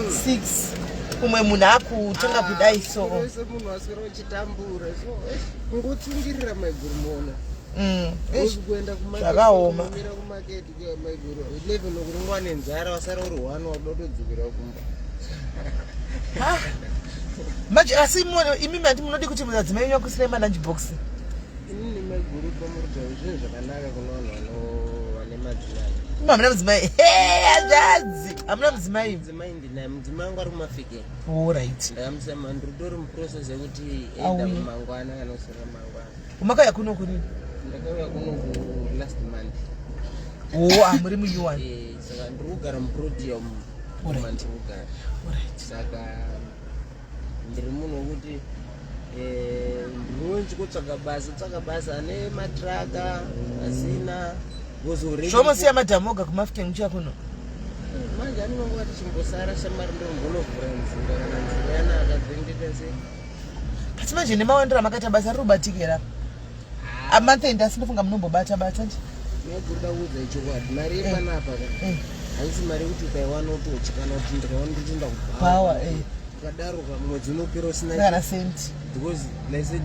6 kumwe munhu akutenga kudai so munhu aswera uchitambura so ngotsungirira maiguru mona kuenda zvakaoma kumaketi maiguru 11 okurungwa nenzara wasara uri 1 wadotodzikira kumba manje asi imi mati munodi kuti muzadzimai wenyu akusire malunch box inini maiguru pamurutauro zvinhu zvakanaka kuna vanhu vane madzimai hamuna mudzimai ajadzi hamuna mudzimai ndinaye mudzimai wangu ari kumafikeni alright ndamusema ndiritori muprocess yekuti enda mangwana kana kusira mangwana umakauya kuno kunini ndakauya kuno last month muri muyuan saka ndiri kugara muprotium ndiri kugara saka ndiri munhu wekuti ndinonzi kutsvaga basa ane matraka asina zvomosiya madhamu oga kumafikeni muchiya kuno manje anononga tichimbosara shamari ndombonovhura nzira kana nzira yana akadhengeta sei asi manje nemawandira makata basa riri kubatikira amanthendi asi ndofunga munombobata nje nekuda kuudza ichokwadi mari yepanapa haisi mari yekuti ukaiwana utotya kana kuti ndikaona nditinda kupawa ukadaro mwedzi unopera usina kana senti because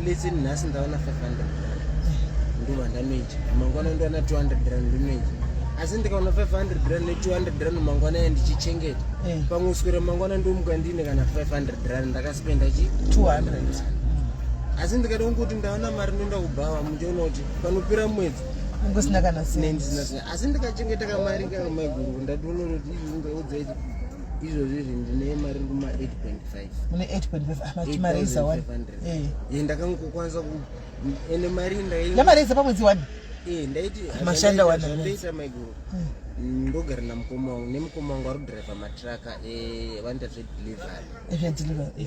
lese nhasi ndaona 500 ndo vandanoita mangwana ndoana 200 rand ndinoita asi ndikaona 500 rand ne200 rand mangwana yandichichengeta pamwe uswera mangwana ndomuka ndine kana 500 rand ndakaspenda chi 200 asi ndikada kunguti ndaona mari ndoenda kubhawa mundiona kuti panopera mwedzi ungosina kana senti asi ndikachengeta kamari kamaiguru ndatoona kuti ungaudzaiti izvozvi ndine mari kuma 8.5 mune 8.5 mari isa 1 ndakangokwanisa ene mari mari isa pamwedzi 1 ndaiti mashanda 1 ndaita maiguru ndogara namukoma wangu nemukoma wangu ari kudhiraivha matraka vanoita zvedelivery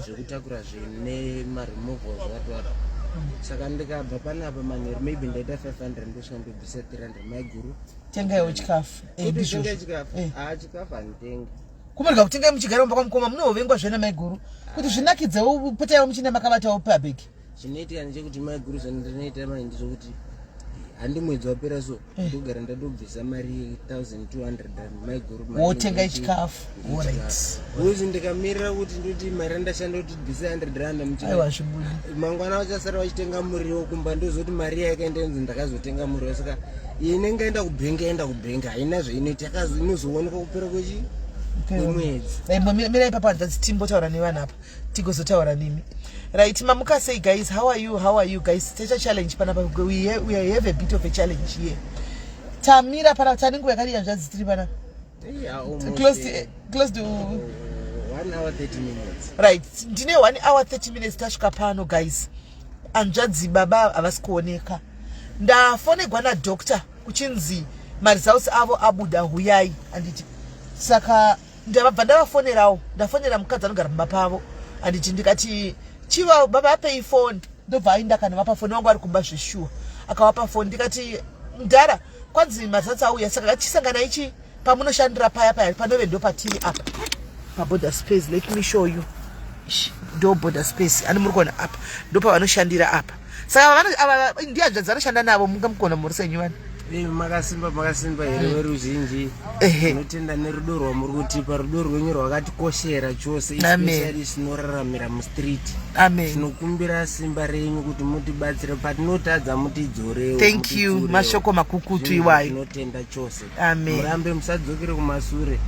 zvekutakura zvinhu nemaremoval zvakatwara saka ndikabva panapa manheru maybe ndaita 500 ndosvika ndobvisa 300 maiguru tengaiwo chikafu tengai chikafu chikafu handitengi kumurika kutengai muchigara mumba kwamukoma munovengwa zvena maiguru kuti zvinakidzewo potaiwo muchine makavatawo pabheki chinoitika ndechekuti maiguru zvandinoita mai ndizvokuti handi mwedzi wapera so ndogara ndadobvisa mari 1200 maiguru wotengai chikafu uzi ndikamirira kuti ndoti mari ndashanda kuti bvisa 100 rand mangwana vachasara vachitenga muriwo kumba ndozoti mari yakaendenzi ndakazotenga muriwo saka inenge enda kubhenga haina zveinoita inozooneka kupera kwechi mirai papa hanzanzi timbotaura nevanhu apa tigozotaura nemi right mamuka sei guys how are you guys techa challenge panapa we have a bit of a challenge here tamira pana taningu yakadi hanzanzi tiri pana close to 1 hour 30 minutes right ndine 1 hour 30 minutes tasvika pano guys hanzvanzi baba havasi kuoneka ndafonegwa nadoctor kuchinzi maresults avo abuda Huyai anditi saka ndabva ndavafonerawo ndafonera mukadzi anogara mumba pavo anditi ndikati chiva baba apei phone ndobva ainda kana vapa phone wangu ari kumba zveshuwa akavapa phone ndikati mudhara kwanzi maresults auya saka ngatisangana ichi pamunoshandira paya panove ndo patiri apa paborder space let me show you ndo border space ani muri kuona apa ndo pavanoshandira apa saka ndihanzvadzi anoshanda navo mungamukona muri senyu vani makasimba here veruzhinji tinotenda nerudo rwamuri kutipa rudo rwenyu rwakatikoshera chose especially sinoraramira mustreet tinokumbira simba renyu kuti mutibatsire patinotadza mutidzorewo thank you mashoko makukutu iwayo tinotenda chose murambe musadzokere kumasure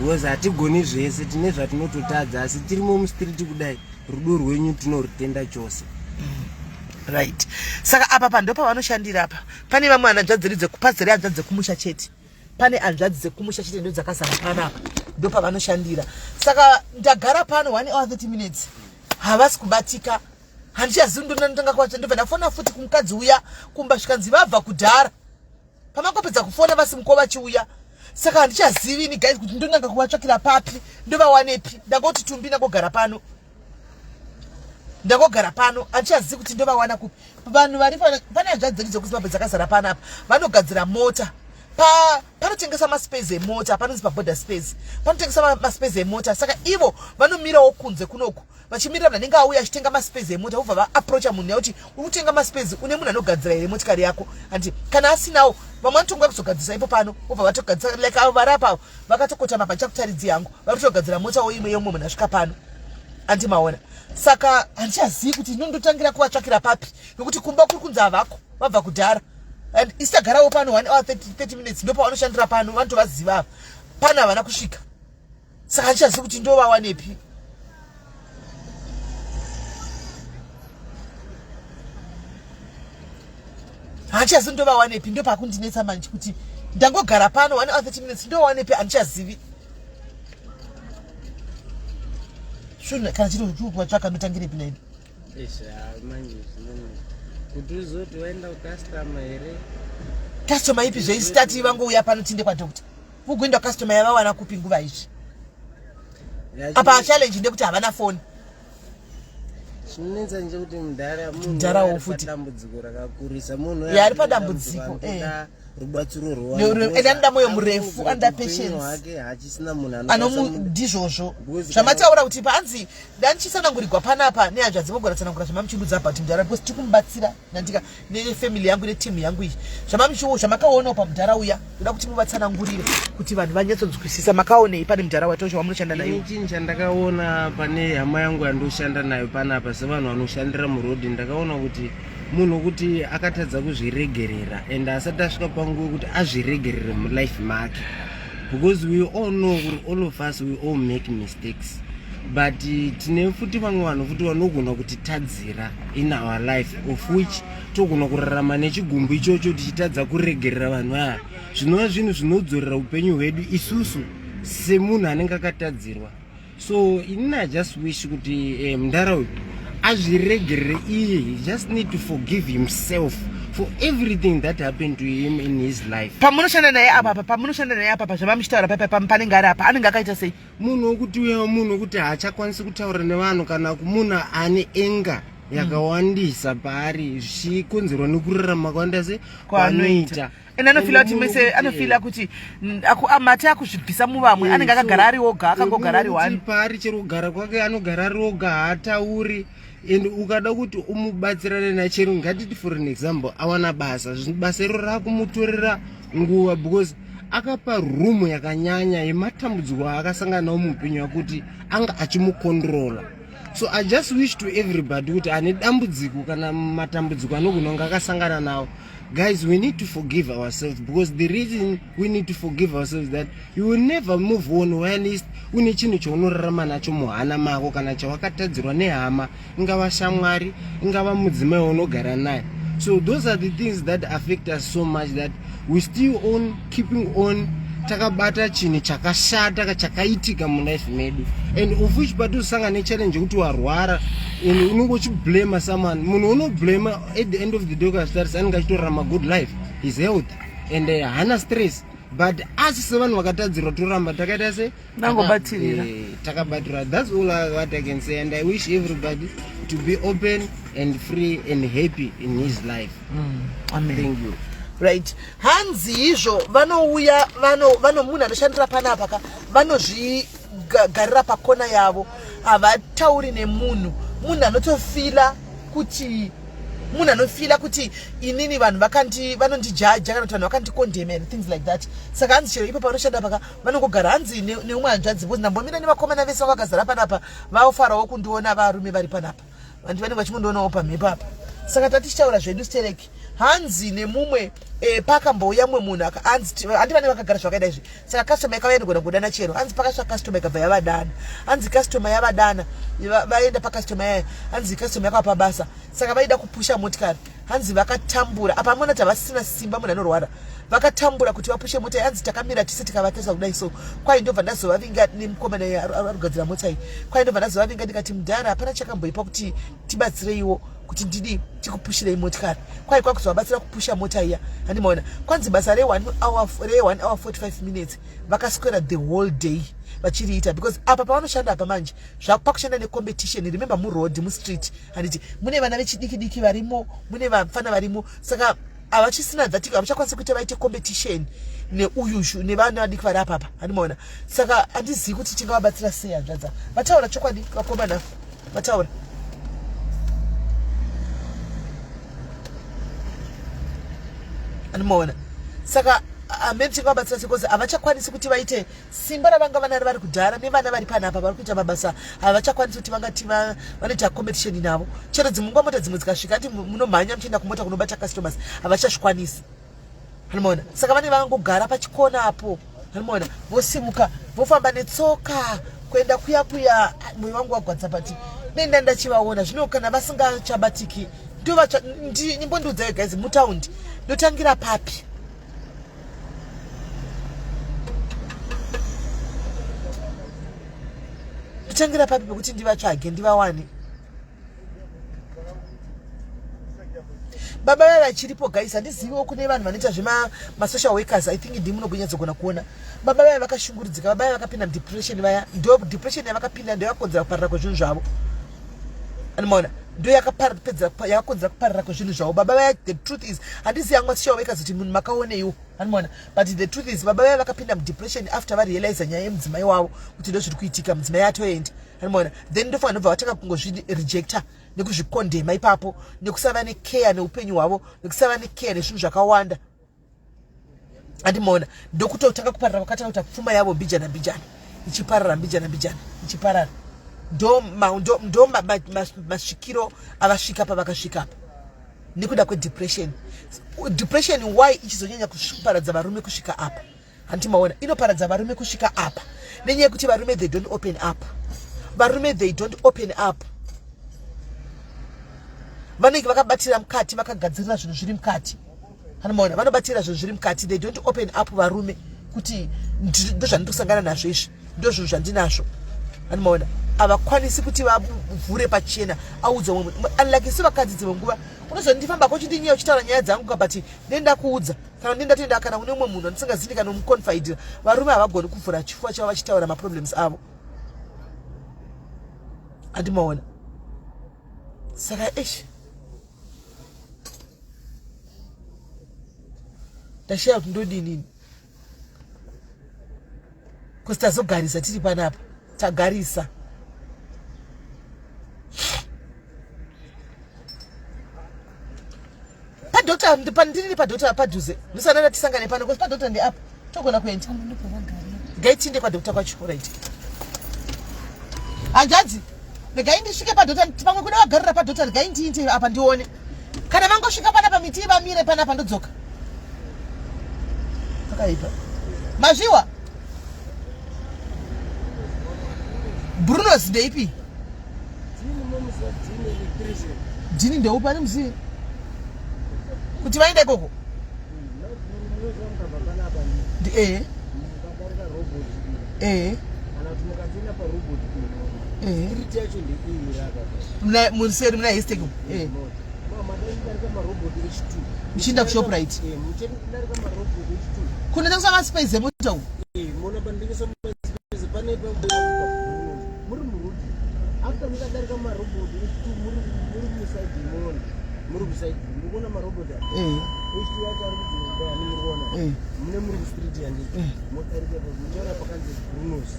because hatigoni zvese tine zvatinototadza asi tirimo mustreet kudai rudo rwenyu tinorutenda chose right saka apa pando pavanoshandira apa pane vamwe hanzvadzi dzekupadzira hanzvadzi dzekumusha chete pane hanzvadzi dzekumusha chete ndo dzakazara panapa ndo pavanoshandira saka ndagara pano 1 hour 30 minutes havasi kubatika handichazivi ndonatanga kwacho ndobva ndafona futi kumukadzi uya kumba zvikanzi vabva kudhara pamakopedza kufona vasi mukova vachiuya saka handichazivi ni guys kuti ndonanga kuvatsvakira papi ndovawanepi ndangoti tumbi ndangogara pano handichazivi kuti ndovawana kupi vanhu vari pane hanzvadzi dzedu dzekuzimbabwe dzakazara panapa vanogadzira mota panotengesa maspace emota, panonzi paborder space, panotengesa maspace emota. Saka ivo vanomirawo kunze kunoku vachimira vanhu anenge auya achitenga maspace emota, vobva vaapproacha munhu yauti uri kutenga maspace, une munhu anogadzira here motikari yako, andi kana asinawo vamwe vanotonga kuzogadzisa ipo pano, vobva vatogadzisa like avo vari apa vakatokotama pachakutaridzi yangu vari kutogadzira motawo imwe yomwe munhu asvika pano, andi maona. Saka handichazivi kuti inondotangira kuvatsvakira papi, nokuti kumba kuri kunzi havako vabva kudhara. And isagarawo pano 1 hour 30 minutes ndo pavanoshandira pano, vanotovaziva pano havana kusvika. Saka handichazivi kuti ndo vawanepi. Handichazivi ndo vawanepi, ndo pakundinetsa manje kuti ndangogara pano 1 hour 30 minutes ndo vawanepi, handichazivi. Shuna kana chiri kuvatsvaka notangire pinaini. Manje kuti uzoti waenda customer here. Customer ipi zveisitati vangouya pano tinde kwadokta. Kugoenda customer yavawana kupi nguva izvi. Apa challenge ndekuti havana phone. Chinenza nje kuti mudhara wofuti dambudziko rakakurisa munhu yari padambudziko rubatsiro ende anoda moyo murefu, anda patience hake hachisina munhu ndizvozvo zvamataura kuti panzi ndandichisanangurirwa panapa nehanzvadzi vogona tsanangura zvamamuchindudza bhati mudhara because tikumubatsira nandika nefamily yangu netimu yangu iyi zvamakaonawo pamudhara uya ndoda kuti muvatsanangurire kuti vanhu vanyatsonzwisisa. Makaonei pane mudhara watosho wamunoshanda nayo? Chinhu chandakaona pane hama yangu yandoshanda nayo panapa sevanhu vanoshandira murodhi, ndakaona kuti munhu kuti akatadza kuzviregerera ende asati asvika panguva kuti azviregerere mulife make, because we all know all of us we all make mistakes, but tine futi vamwe vanhu futi vanogona kuti tadzira in our life of which togona kurarama nechigumbu ichocho tichitadza kuregerera vanhu aya, zvinova zvinhu zvinodzorera upenyu hwedu isusu semunhu anenge akatadzirwa. So I just wish kuti mundara uyu azviregerere iye, he just need to forgive himself for everything that happened to him in his life. Pamunoshanda naye apa zvamamuchitaura papa panenge ari apa anenge akaita sei? Munhu wokuti uya munhu wokuti haachakwanisi kutaura nevanhu kana munhu ane enga yakawandisa paari zvichikonzerwa nekurarama kwawanda se kwanoita. Ena anofila kuti mese anofila kuti mati akuzvibvisa muvamwe anenge akagara ari oga, akangogara ari one. Paari chero kugara kwake anogara ari oga, haatauri. And ukada kuti umubatsirane naye chero ngatiti for an example awana basa iro rakumutorera nguva because akapa room yakanyanya yematambudziko akasangana nawo muupenyu hwakuti anga achimukontrola. So I just wish to everybody kuti ane dambudziko kana matambudziko anogona kunge akasangana nawo, guys, we need to forgive ourselves, because the reason we need to forgive ourselves is that you will never move on while une chinhu chaunorarama nacho muhana mako kana chawakatadzirwa nehama, ingava shamwari, ingava mudzimai waunogara naye. So those are the things that affect us so much that we still on keeping on takabata chinhu chakashata chakaitika mulife medu, and of which patusanga nechallenge kuti warwara and unenge uchiblame someone. Munhu unoblame at the end of the day ukastarts anenge achitorarama good life, his health and hana stress, but asi sevanhu vakatadzirwa toramba takaita se nangobatirira takabatira. That's all what I can say, and I wish everybody to be open and free and happy in his life. Amen. Thank you. Right. Hanzi izvo vanouya vano munhu anoshandira panapa ka vanozvigarira pakona yavo, havatauri nemunhu, munhu anotofila kuti inini vanhu vanondijaja kana kuti vanhu vakandikondema and things like that. Saka hanzi chero ipo panoshanda paka vanongogara hanzi neumwe hanzvadzi because ndambomira nevakomana vese vakagara panapa vaofarawo kundiona varume vari panapa, vanhu vanenge vachimundoonawo pamhepo apa. Saka tatichitaura zvedu stereki hanzi nemumwe pakambouya mumwe munhu handi vane vakagara zvakaida izvi. Saka customer yakava inogona kudana chero hanzi pakasvika customer ikabva yavadana, hanzi customer yavadana vaenda pacustomer yaya, hanzi customer yakava pabasa, saka vaida kupusha motikari, hanzi vakatambura apa amona kuti havasisina simba, munhu anorwara vakatambura kuti vapushe mota. Hanzi takamira tise tikavatesa kudai, so kwai ndobva ndazovavinga nemukomana arikugadzira mota iyi, kwai ndobva ndazovavinga ndikati mudhara hapana chakamboipa kuti tibatsireiwo kuti ndidi tikupushirei motikari, kwai kwakuzovabatsira kupusha mota iya. Handimaona kwanzi basa re1 hour 45 minutes vakaswera the whole day vachiriita, because apa pavanoshanda apa manje pakushanda necompetition. Remember muroad mustreet, handiti mune vana vechidiki varimo, mune vafana varimo, saka havachisina dzatika havachakwanisi kuti vaite competition neuyushu nevana vadiki vari apapa handimaona. Saka handizivi kuti tingavabatsira sei hanzvadza. Vataura chokwadi vakomana, vataura. Handimaona. Saka amene tingavabatsira sei because havachakwanisi kuti vaite simba ravanga vana vari kudhara nevana vari panapa vari kuita mabasa. Havachakwanisi kuti vangati vanoita competition navo. Chero dzimwe nguva mota dzimwe dzikasvika ati munomhanya muchienda kumota kunobata customers havachazvikwanisi. Handimaona. Saka vane vangogara pachikona apo. Handimaona. Vosimuka vofamba netsoka kuenda kuya mwoyo wangu wagwadza pati nenda ndachivaona zvino kana vasingachabatiki ndimbondiudzayo guys mutaundi ndotangira papi. Ndotangira papi pekuti ndivatsvage ndivawane. Baba vaya vachiripo guys, handiziviwo kune vanhu vanoita zvema-social workers. I think ndimi munogonyadzogona kuona. Baba vaya vakashungurudzika, baba vaya vakapinda mudepression vaya. Ndo depression yavakapinda ndo yakakonzera kuparara kwezvinhu zvavo. Handimaona. Ndo yakakonzera kuparara kwezvinhu zvavo. Baba vaya, the truth is, handizivi yangu social workers kuti munhu makaoneiwo. Handimaona. But the truth is, baba vaya vakapinda mudepression after varealize nyaya yemudzimai wavo kuti ndo zviri kuitika, mudzimai atoenda. Handimaona. Then ndofanira nobva vatanga kungozvirejecta nekuzvikondema ipapo nekusava necare neupenyu hwavo nekusava necare nezvinhu zvakawanda. Handimaona. Ndokutotanga kuparara kwakatanga kuita pfuma yavo mbijana ichiparara mbijana ichiparara. Ndo masvikiro avasvika pavakasvika apa nekuda kwedepression. Depression why ichizonyanya kuparadza varume kusvika apa. Handimaona. Inoparadza varume kusvika apa nenyaya yekuti varume they don't open up. Varume they don't open up. Vanenge vakabatira mukati vakagadzirira zvinhu zviri mukati. Handimaona. Vanobatira zvinhu zviri mukati. They don't open up varume kuti ndo zvandirikusangana nazvo izvi ndo zvinhu zvandinazvo. Handimaona. Havakwanisi kuti vavhure pachena audza mumwe. Unlike isu vakadzi dzimwe nguva unozondifamba kochindinyeya uchitaura nyaya dzangu but ndenda kuudza kana ndenda toenda kana kune umwe munhu andisingazivi kana umuconfidira. Varume havagoni kuvhura chifuva chavo vachitaura maproblems avo. Handimaona. Saka ndashaya kuti ndodini kuti tazogarisa tiri panapa. Tagarisa. Padokta ndiri padokta padhuze. Musanana tisangane pano kuti padokta ndi apa. Togona kuenda. Gaitinde padokta kwacho right. Hanjadzi. Regai ndisvike padokta pamwe kuna vagarira padokta regai ndiinde apa ndione. Kana vangosvika panapa miti vamire panapa ndodzoka. Takaipa. Mazviwa. Bruno's ndeipi? Jini ndeupa ni mzii? Kuti vaende koko? Muriseri muna hesteko? Mchinda kuShoprite? Kuna tangu sama space mota u? After we got there, come a robot. Murubisai, Mugona Marobot. Memory street and motor Brunos.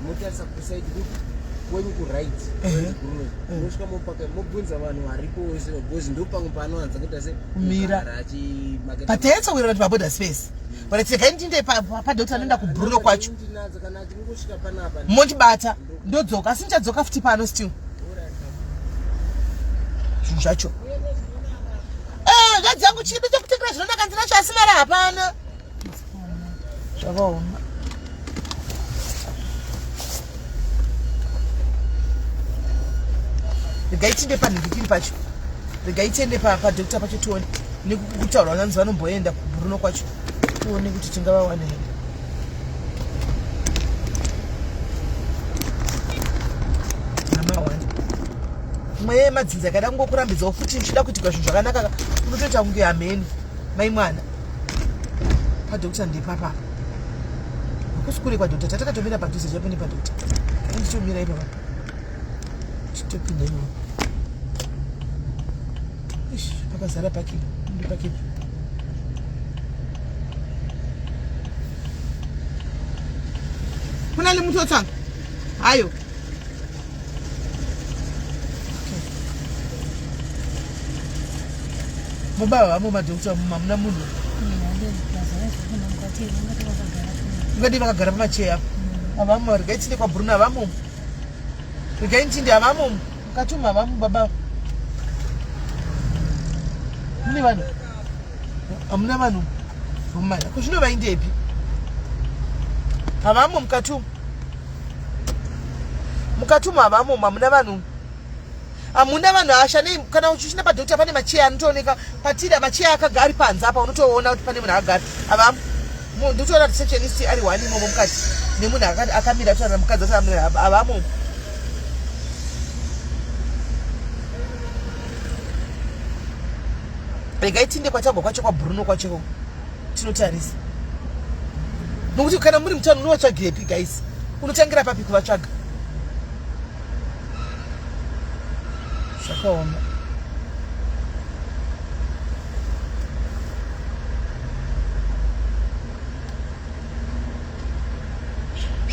Motors up beside the when you could write. Most come up a moguns of one Rico goes in Dupang Pano and say Mira. But that's we don't about the space. But it's a engine Papa Dotana Bruno Quach Montibata, Dozoka, since I zoka 50 panos too. Chacho. That's young cheap to take the rest of the smell upon. Shalom. The gate in the panic, patch. The gate in the papa, Doctor Pachuan, Nicuta, and Zano Boy and Bruno Quach. Two Nicutinga one hand. Mwe madzinza kadango kurambidza futi nchida kuti kwazvo zvakanaka unotoita kunge ameni mai mwana padokta ndipapa kusikuri kwa dokta tatakatomira padhuze chapeni padokta nditomira ipapo chitopinda imo pakazara pakipi ndi pakipi kuna limuntu otsanga hayo mubaba madokta muna munhu ngati vakagara pamacheya avamo rigaitinde kwa Bruno avamo rigaitinde avamo mukatuma avamo baba mune vanhu hamuna vanhu vomumana kuzvinovaindepi havamo mukatuma havamo hamuna vanhu ashane kana uchishinda padokta pane macheya anotooneka patida macheya akagari panze apa unotoona kuti pane munhu akagara avamo ndotoona receptionist ari wani imomo mukati nemunhu akamira totaura mukadzi avamo regai tinde kwatagwa kwacho kwa Bruno kwacho tinotarisa nokuti kana muri mutano unovatsvagirepi guys unotangira papi kuvatsvaga zvakaoma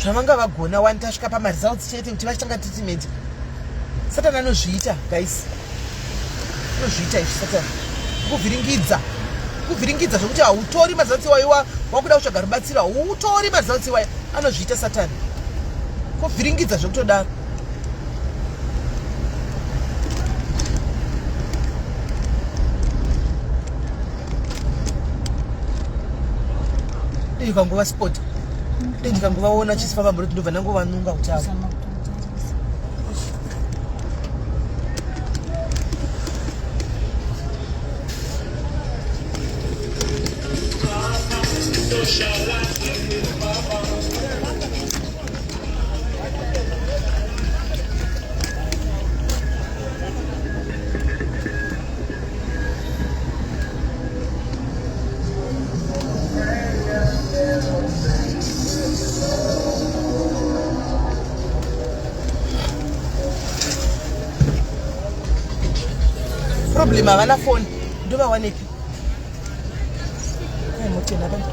zvavanga vagona wanitasvika pamaresults chete kuti vachitanga treatment satani anozviita guys anozviita izvi satani kuvhiringidza zvokuti hautori maresults iwaiwa wakuda kutsvaga rubatsiro hautori maresults iwaya anozviita satani kuvhiringidza zvokutodaro ndikangova sport ndikangovaona chisifamba mbori ndobva ndangovanunga kuti avo problem havana foni ndovawanepi motena vanhu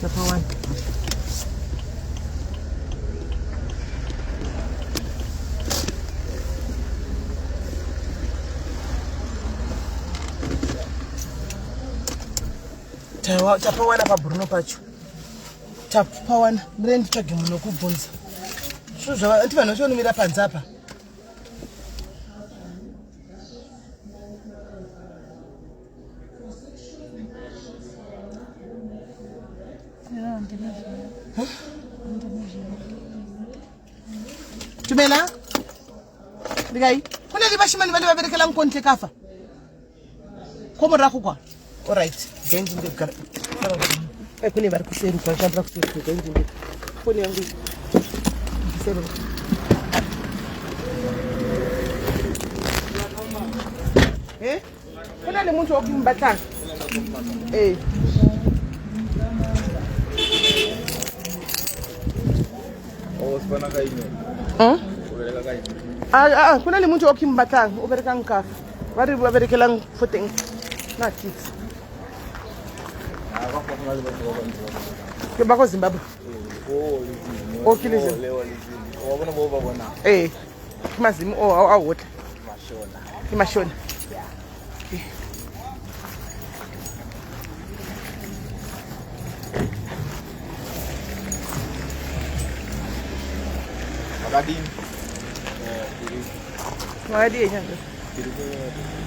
Tapawan. Tapawana pa Bruno pacho. Tapawana mrendi tsvage munhu wokubvunza. Zvinhu zvava anti vanhu vachinomira panze apa. Tumela? Ligai? Kuna libashimani vale vaberekela nkontle kafa. Komo rako kwa? All right. Gendi ndikara. Kune vari kuseru kwa chambra kuseru gendi ndikara. Foni yangu. Kuseru. Kuna ni muntu okimbatanga. Kuna ni muntu okimbatanga ubereka nkafa. Vari vaberekela footing. Not kids. Kebako Zimbabwe. Okilize. Wabona boba bona. Mazimu awot. Mashona. Kimashona. Magadini. Magadini nyanga.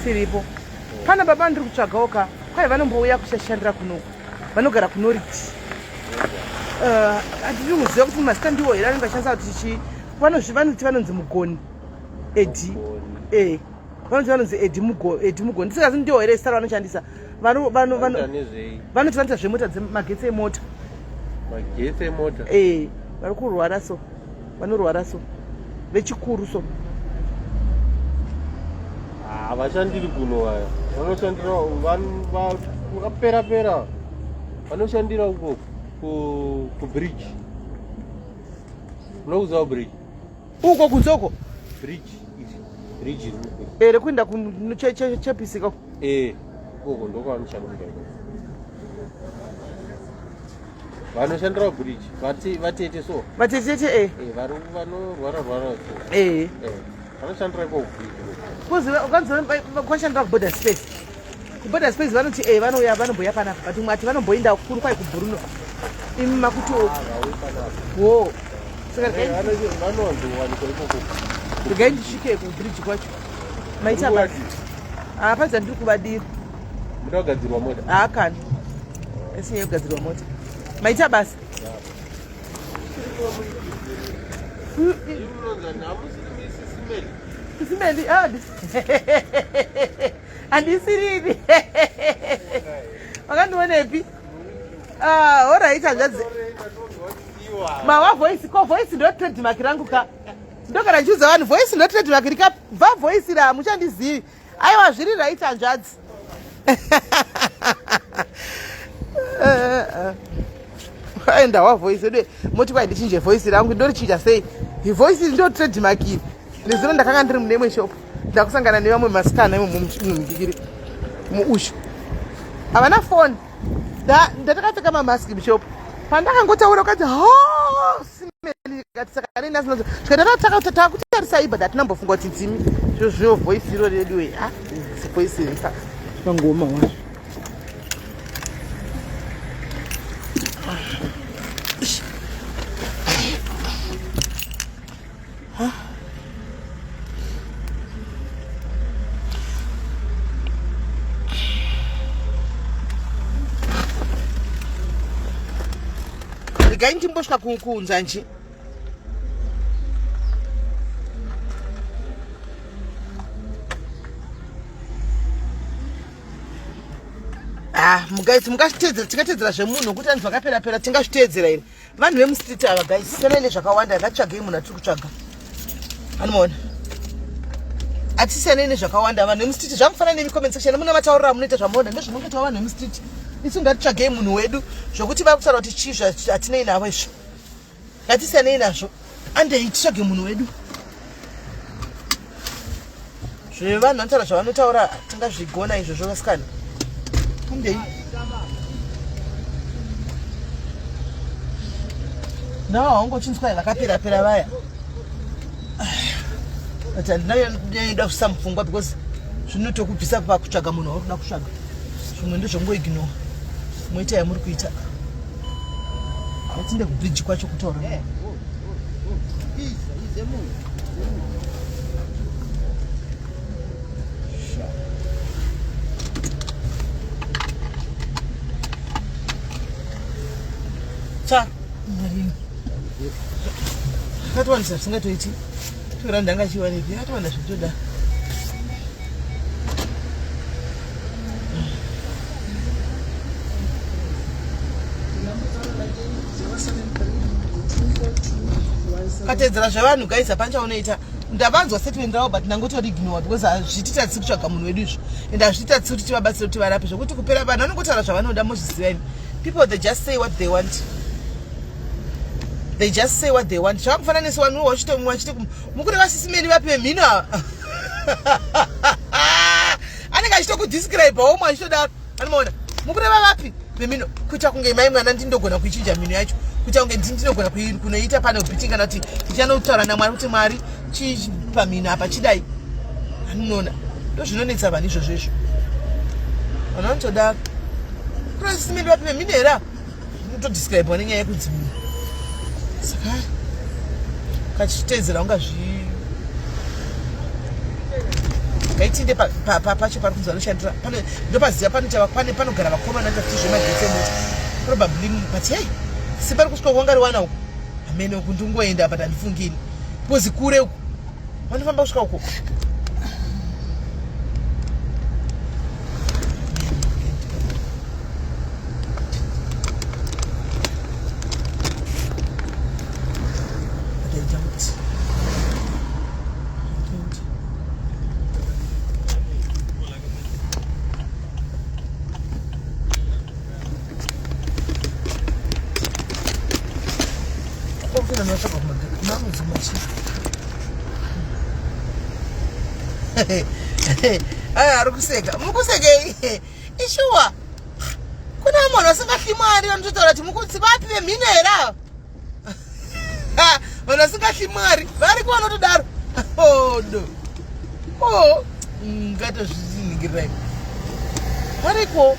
Siripo. Pana baba ndiri kutsvagaoka. Kwai vanombouya kushashandira kuno. Vanogara kunoriti. Andiri muziva kuti masita ndiwo here anenge achishandisa kuti vanonzi mugoni. Edi. vanonzi edhimugo ndisingazi ndiwo here sara vanoshandisa vanotivanisa zvemota dzemagetsi emota vari kurwara so vanorwara so vechikuru so havashandiri kuno vaya vanoshandira vakapera vanoshandira uko kubridge unokuziva bridge uko kunzoko bridge rekuenda kuchepisika uko ndokwanoshandira vanoshandira bridge vatete so vatetete vanorwara so vanoshandira iko kwashandira kuborder space kuborder space vanoti vanouya vanomboya panapa but umwe ati vanomboenda kuru kwai kubhuruno imi makuti wo saka regai ndisvike kubridge kwacho maita basi padza ndiri kuvadiro muda kugadzirwa mota haakani esinyaya kugadzirwa mota maita basi Simeli, handisiriri vakandiwonepi alright hanzvadzi mawa voice ko voice ndo trademark rangu ka ndogara nchiudza vanhu voice ndo trademark rika bva voice ra hamuchandizivi aiwa zviri right hanzvadzi aendawa voice ede moti kwai ndichinje voice rangu ndorichinja sei voice ndo trademark iri nezino ndakanga ndiri munemwe shop ndakusangana nevamwe masikana mumubikiri muushu havana foni ndatakapfeka mamaski mushop pandakangotaura ukati simeli kati saka nenasinozo takutarisaiba datinambofunga kuti dzimi zvozvo voice iro redu voice risa kangoma wazvo regai ndimbosvika kuunzanji mugaisi tingatedzera zvemunhu kuti anhu vakapera tingazviteedzera ine vanhu vemustriti ava gaisi senai nezvakawanda ngatsvagei munhu atiri kutsvaga anomaona atisenai nezvakawanda vanhu vemustriti zvamufanana nemicomment section muna mataurira munoita zvamuona ndozvinongetawa vanhu vemustriti isu ngatitsvagei munhu wedu zvokuti vakutaura kuti chii zvatinei navo izvo ngatisenei nazvo andei titsvage munhu wedu zvevanhu vanotaura zvavanotaura tingazvigona izvozvo vasikana andei nava haungochinzwai vakapera vaya but handinayoda kusa mupfungwa because zvinotokubvisa pakutsvaga munhu wauri kuda kutsvaga zvimwe ndozvongoignore moita yamuri kuita atinde kubridge kwacho kutaura akatiwandisa zvisingatoiti tora ndangachiwanepi akatiwanda zvitoda katedzera zvevanhu gaisa panchaunoita ndavanzwa statement ravo but ndangotoriignore because hazvititatisi kutsvaga munhu wedu izvo ende hazvititatisi kuti tivabatsire kuti varape zvokuti kupera vanhu vanongotaura zvavanoda mozvizivaini people they just say what they want zvakakufana nesu vanhu wachiti mukureva sisimeni vapiwe mhino anenge achitokudescribe omwe achitodaro anomaona mukureva vapi vemhino kuita kunge mai mwana ndinogona kuichinja mhino yacho kuita kunge ndinogona kunoita pane ubiting kana kuti ndichanotaura namwari kuti mwari chipa mhino apa chidai anoona ndozvinonetsa vanhu izvozvo izvo vanhu vanotodaro kureva sisimeni vapiwe mhino hera unotodescribe nenyaya yekudzimina saka kachitedzera unga ngaitinde pacho pari kunzi vanoshandira ndopaziva panogara vakoma naita kuti zvemagetsi emota probably but hey simba rikusvika kwangariwana uku amene uku ndingoenda but handifungini because kure uku vanofamba kusvika uku Tena nataka kumwambia mama zimachi. Aya arikuseka. Mukuseke ishuwa. Kuna munhu asingahlimari anototaura kuti mukutsi vapiwe minera. Vanhu asingahlimari vari kuvanotodaro. Oh no. Oh, ngatozviningirirai. Variko.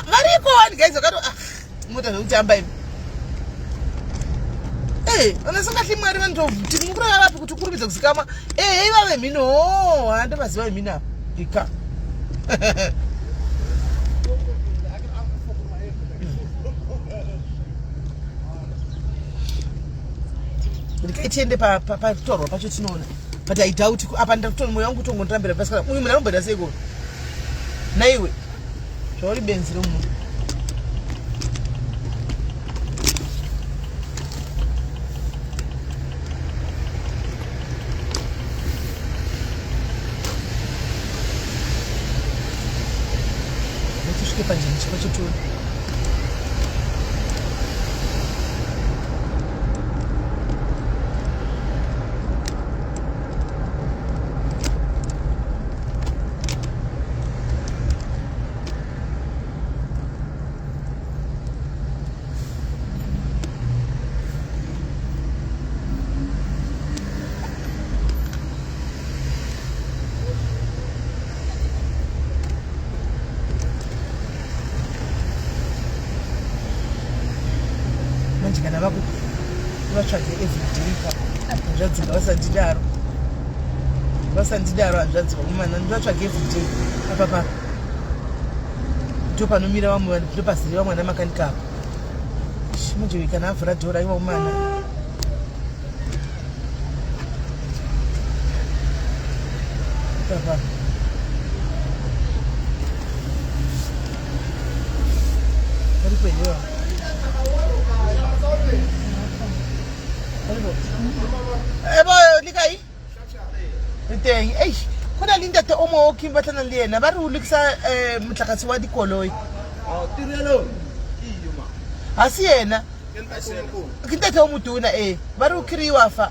Variko guys, wakato mota zvekutamba ivi. Vanasingahlimari vanoti mukura vapi kuti ukurumidza kuzikama. Ivave mhino. Handovaziva mhino apa. Ika. Ndikaitiende patorwa pacho tinoona. But I doubt apa ndakuti moyo wangu tongondambira pasika. Uyu munhu anombeda seiko. Naiwe. Zvauri benzi romunhu. Tusvike panjini chikwacho tuone. Kana vatsvage everyday hazvadzinga vasandidaro hazvadzinga kumana ndivatsvage everyday apapa ndopanomira vamwe ndopazire vamwe ana makanika apo manje kana avhura dhora iwa umana papa varikuelewa. Ebo likai teng khona linda te o mo ki batlana le yena ba re o lekisa motlakatsi wa dikoloi tirelo iyuma ha si yena ke ntate o motona ba re o kiriwa fa ha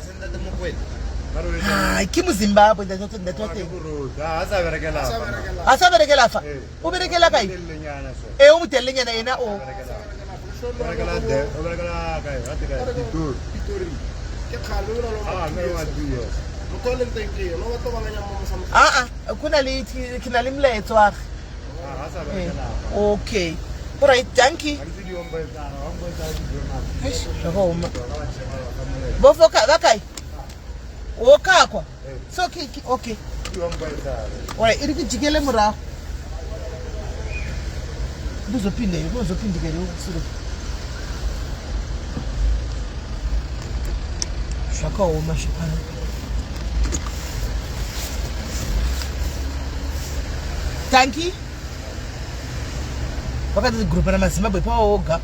se ntate mokwena ba re ke mo Zimbabwe ntate teng ha sa berekela fa o berekela kai o motellenyana yena o kuna le kina le mletso wa okay all right thank you bofoka bakai okakwa so okay all right iri kijikele mura buzopinde uzopindikele ukusuru zvakaoma zvipano tanki vakati gurupa ramazimbabwe pavo oga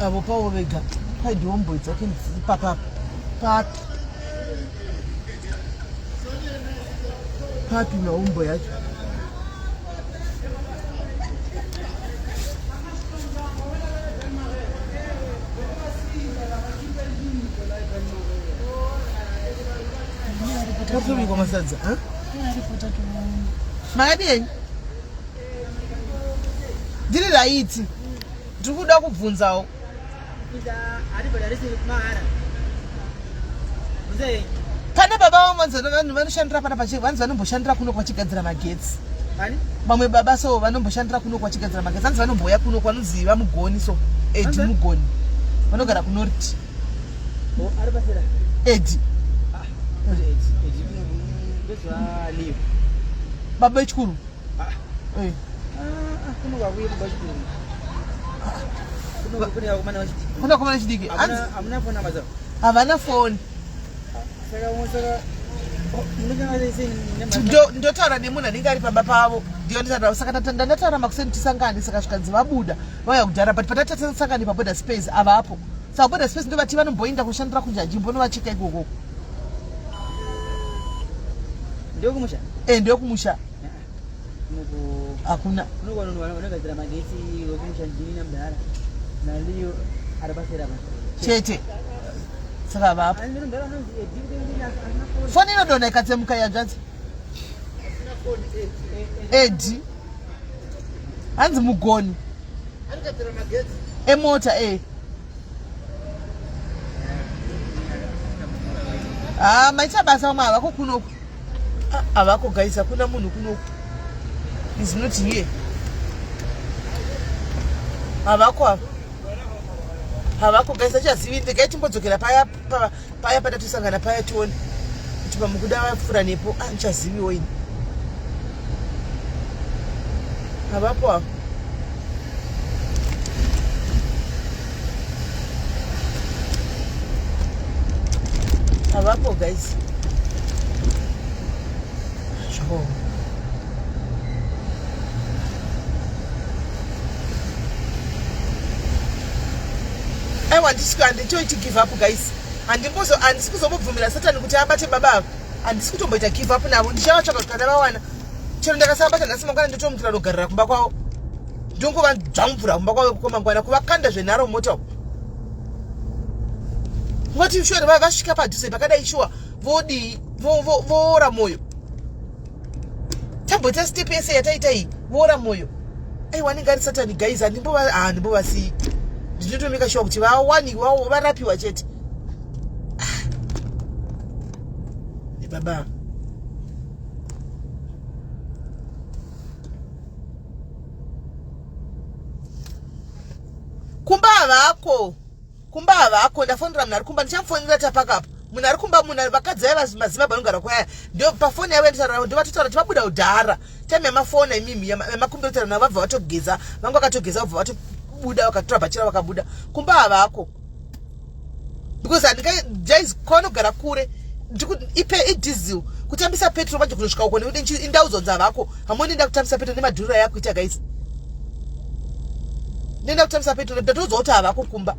avo pavo vega paidi homboyi dzake papapa papi mahombo yacho Kwa masadza makadini ndiri raiti ndiri kuda kubvunzawo pane baba vanhu vanoshandira pana vanhu vanomboshandira kuno kwachigadzira magetsi vamwe baba so vanomboshandira kuno kwachigadzira magetsi vanzi vanomboya kuno kwanoziva mugoni so edi mugoni vanogara kunoriti edi baba echikuru kuna kumana chidiki havana foni ndotaura nemunhu anenge ari pamba pavo ndiondisaaa saka ndataura makuseni tisangane saka svikanzi vabuda vauya kudhara but patatasangane paborder space avapo saka border space ndovati vanomboinda kushandira kunjanjimbo novacheka ikoko Ndio kumusha. Ndio kumusha. Nuko Hakuna. Nuko wanogadzira magetsi okumusha ndini namdara. Naliyo arabasera ba. Chete. Saka vapo. Foni inodonha ikatsemuka yazvanzi. Edi. Hanzi mugoni. Emota maita basa vamwe havako kunoku. Havako guys, hakuna munhu kunoku. Is not here. Havako guys, achazivi ndege timbodzokera paya patatusangana paya tione kuti pamukuda vapfuura nepo ndichaziviwo ini. Havapo avo. Havapo guys. Sure. I want this to give up guys. And also handisi kuzomubvumira Satani kuti abate baba avo. Handisi kutomboita give up navo. Ndichavatsvaka kana vawana. Chero ndakasabata nhasi mangwana ndotomutira kugarira kumba kwavo. Ndongova dzvamvura kumba kwavo kwamangwana kuvakanda zvenharo mota. Ngoti shure vasvika padhuze pakadai shuwa voora moyo. Tamboita step yese yataita iyi voora moyo. Aiwa ningari Satani guys, handimbovasiyi. Ndinotomika shuwa kuti vawaniwawo varapiwa chete. Baba. Kumba havako ndafonera munhu ari kumba ndichamufonera tapakapo. Munhu ari kumba munhu vakadzi vaiva mazimbabwe anogara kwaya. Ndio pafoni yavo nditaura ndovatotaura kuti vabuda udhara. Time yamafoni imimi yamakombiyuta navo vabva vatogeza. Vangu vakatogeza vabva vatobuda vakatora bachira vakabuda. Kumba havako. Because andikajais kwavanogara kure. Ipe idizil kutambisa petrol manje kunosvika uko nekuti indau zonza vako hamoni nda kutambisa petrol nemadhurura yako ita guys. Nenda kutambisa petrol ndatozoti havako kumba.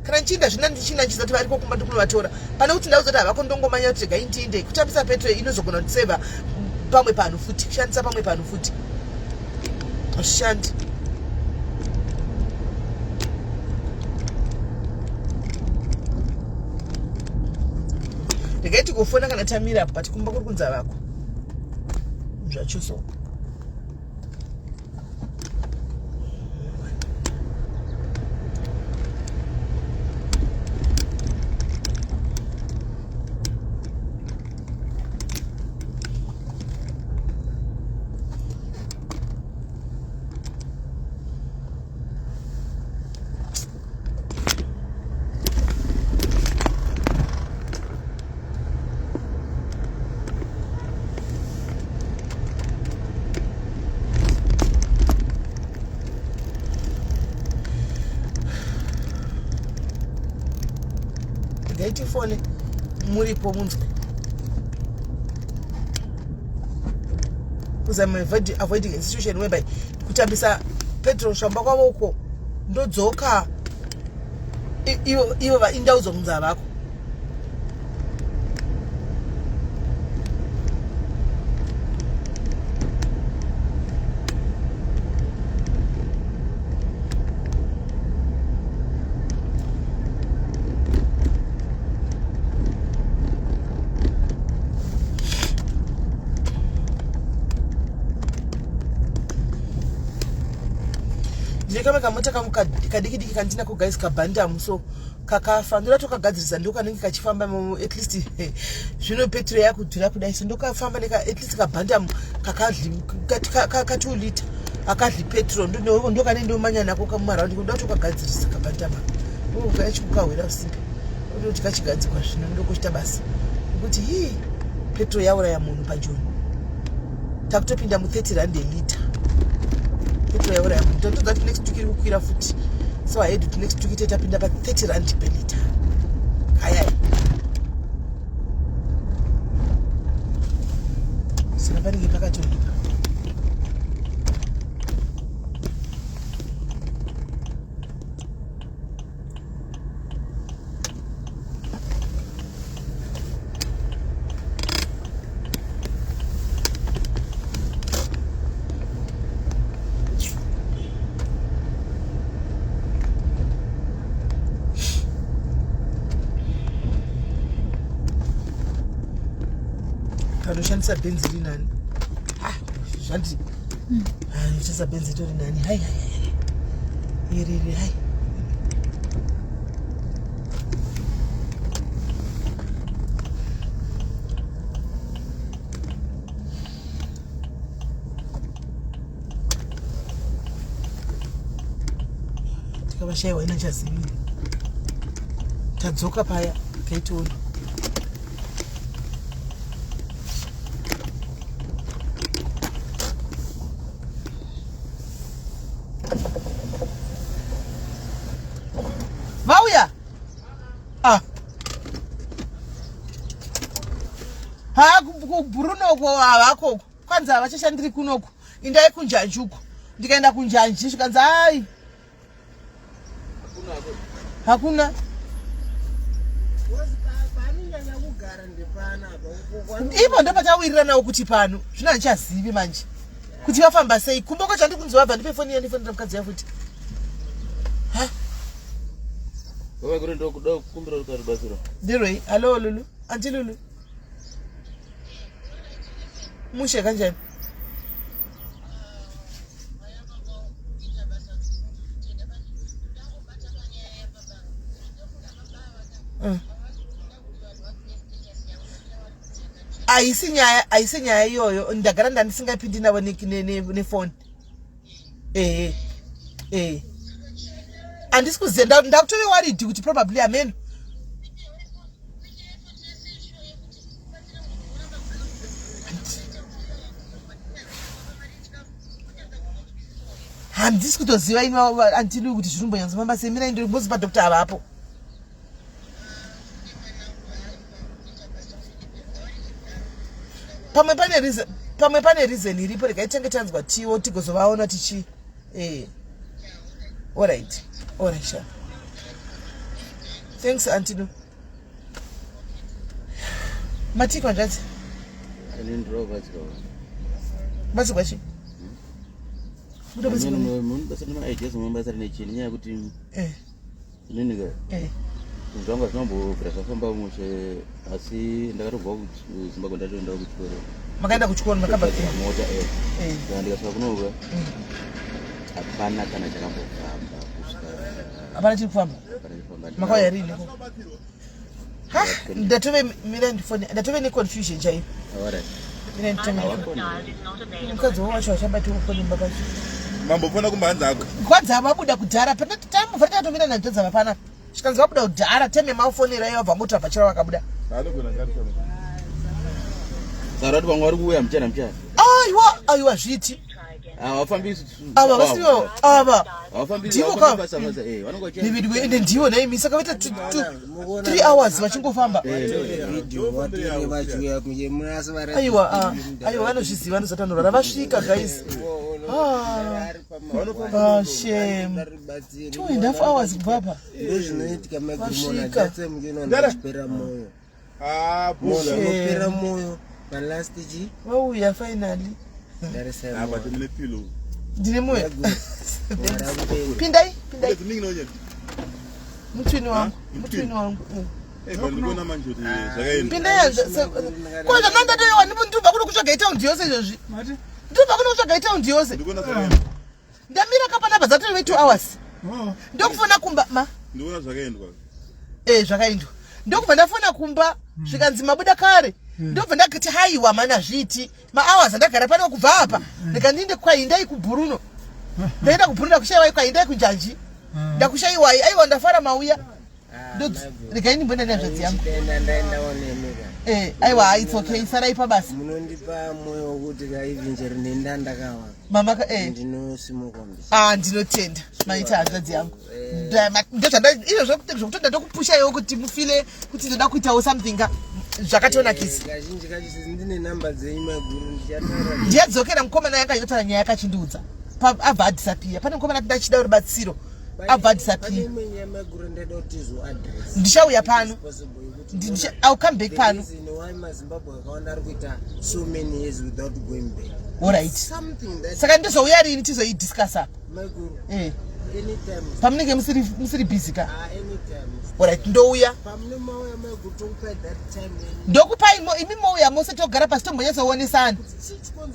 Kana nchinda zvina ndichina nchizati vari kumba ndikunovatora. Pana kuti ndau zoti havako ndongomanya kuti gaindinde kutambisa petrol inozogona kutseva pamwe pano futi kushandisa pamwe pano futi. Ashandi. Ndikaiti kufona kana tamira but kumba kuri kunza vako. Zvachoso. Gaiti fone muripo munzwe. Because I'm avoiding a situation whereby kutambisa petrol shamba kwavo uko ndodzoka ivo indau zokunza vako. Kama kamota kadiki kantina guys kabanda muso kakafa ndoto kagadzirisa ndo kanenge kachifamba at least zvino petrol yako dhura kudai so ndo kafamba neka at least kabanda kakadli ka 2 liter akadli petrol ndo kanenge ndo manya nako kamara ndo kagadzirisa kabanda ma ukachi kukawira usimbe ndo tikachigadzikwa zvino ndo kuchita basi kuti petrol yaura ya munhu pajoni takutopinda mu 30 rand a liter. Petrol yaura ya munhu totoda kuti next week iri kukwira futi so I had to next week tapinda pa 30 rand per liter. Hayai sina panenge pakatoka panoshandisa benzi rinani. Zvanti shandisa benzi tori nani. Hai iri hai. Tikavashaiwa ina chaziviri. Tadzoka paya kaitiona. Vauya! Bruno kwa havako. Kwanza havachashandiri kunoku. Indai kunjanji uko. Ndikaenda kunjanji zvikanzi hai. Hakuna. Ipo ndo patawirira nawo kuti pano. Zvina ndichazivi manje. Kuti vafamba sei. Kumboko chandikunzwa vabva ndipe foni yandifonera mukadzi yafuti. Wewe kuri ndo kuda kukumbira kuti basira. Ndiroi, hello Lulu. Auntie Lulu. Mushe kanjani? Aisi nyaya iyoyo ndagara ndandisingapindi navo nefoni. Andisi kuziva ndakutove worried kuti probably amen. Handisi kutoziva ino antili kuti zvinombonyanzomamba sei. Mina ndiri mbozi padokta avapo. Pamwe pane reason iripo rekaitenge tanzwa tiwo tigozovaona tichi. Alright, sure. Thanks, Auntie. Matiko njati? Basi kwachi? Muda basi kwachi? Basi nima ideas mbasa nechini nyaya kuti nini ga? Zvanga zvinombo prasafamba mushe asi ndakatobva kuZimbabwe ndatoenda kuchikoro. Makaenda kuchikoro makabva mota ndikasvika kunoka hapana kana chakambofamba kusvika. Hapana chiri kufamba? Makauya rini? Ndatove neconfusion chaiyo. Mukadzi wacho wachabatiwo foni mbaba. Mambofona kumbanza ako. Kwanza vabuda kudhara taimubva tatomira nadzo dzava panapa. Zvikanzi vabuda kudhara teme mafonera iyo vamota pachira vakabuda. Sara kuti vamwe vari kuuya mchana. Aiwa zviti. Havafambisi. Ava vasiwo ava. Havafambisi. Vividwe ende ndiwo naimi saka vaita 3 hours vachingofamba. Aiwa vanozviziva vanozotanorara vasvika guys. Shame. 2.5 hours kubva apa. Vasvika. Vauya finally. Ndine moyo. Pindai. Mutwini wangu. Pindai. Kwanza nanda toyo ndibva kuno kutsvaga itaundi yose izvozvi. Ndibva kuno kutsvaga itaundi yose. Ndamira kapana bva 2 hours. Ndokufona kumba ma. Ndikuona zvakaendwa. Zvakaendwa. Ndokubva ndafona kumba zvikanzi mabuda kare. Ndobva ndakati haiwa mana zviti ma-hours andagara pano kubva apa ndikandinde kwaindai kubruno ndaenda kubruno ndakushayiwai kwaindai kunjanji ndakushayiwai aiwa ndafara mauya ndikaini mbona nezvedzi yangu aiwa it's okay sarai pabasa munondipa moyo wokuti kaivinjeri nenda ndakawa mama ndinosimukombisa ndinotenda maita hanzvadzi yangu ndozvokutoda ndokupushayiwo kuti mufile kuti ndoda kuitawo something zvakatonakisa kazhinji kacho ndine namba dzeimai guru ndiyadzokera mukomana yanga inotaura nyaya yakachindiudza abva adisapia pane mukomana ndachida rubatsiro abva adisapia ndichauya pano I'll come back pano. Alright. Saka ndizouya rini tizoidiscussa. anytime. Pamunenge musiri busy ka. Anytime. Alright, ndouya. Pamune mauya maigutonga that time. Ndokupai imi mouya mose togara pasi tombonyatsowonesana.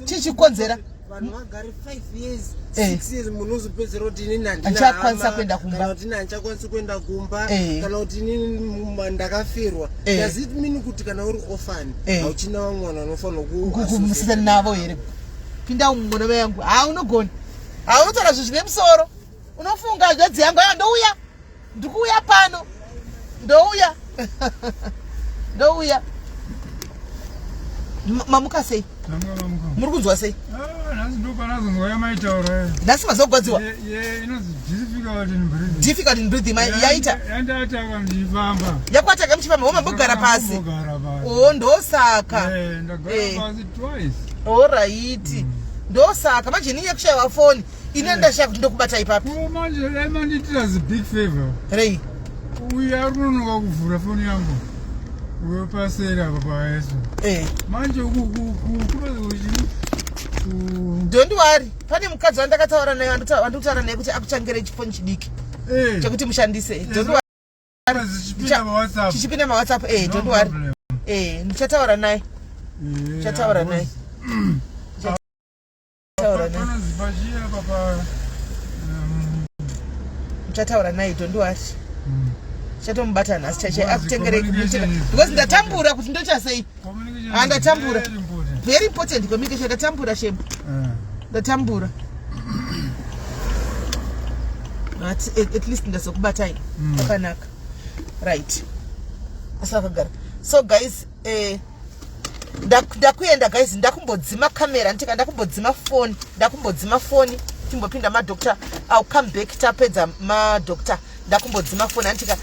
Chichikonzera. Vanhu vagari 5 years. 6 years munozopedzera kuti inini handikwanisa kuenda kumba. Kana kuti handikwanisa kuenda kumba. Kana kuti inini ndakafirwa. Does it mean kuti kana uri orphan hauchina vamwana vanofanira kumusisa navo here? Pinda mumwono yangu. Ha unogona. Ha unotaura zvinhu zvine musoro. Unofunga zvedzi yangu. Aya ndouya. Ndikuuya pano. Ndouya. Ndouya. Mamuka sei? Muri kunzwa sei? Nhasi mazogodziwa? Difficult in breathing. Yaita? Yakwataka muchifamba wamambogara pasi. Oh, ndosaka. Alright. Ndosaka manje ninye kushaiwa foni. Ine ndashaka kuti ndokubata ipapi. Manje manditira zi big favor. Rei. Uya runoka kuvhura foni yangu. Wepasera papa Yesu. Manje don't worry. Pane mukadzi wandakataura naye wandikutaura naye kuti akuchangere chifoni chidiki. Chekuti mushandise. Don't worry. Chichipinda maWhatsApp. Don't worry. Ndichataura naye. Ndichataura naye. Ndichataura naye, don't worry. Chatomubata nhasi chache akutengere because ndatambura kuti ndochasei. Ndatambura. Very important communication. Ndatambura shemu. Ndatambura. At least ndazokubatai. Akanaka. Right. Asakagara. So guys, ndakuenda guys, ndakumbodzima camera, ndika ndakumbodzima phone, timbopinda madoctor. I'll come back tapedza madoctor. Ndakumbodzima phone, ndika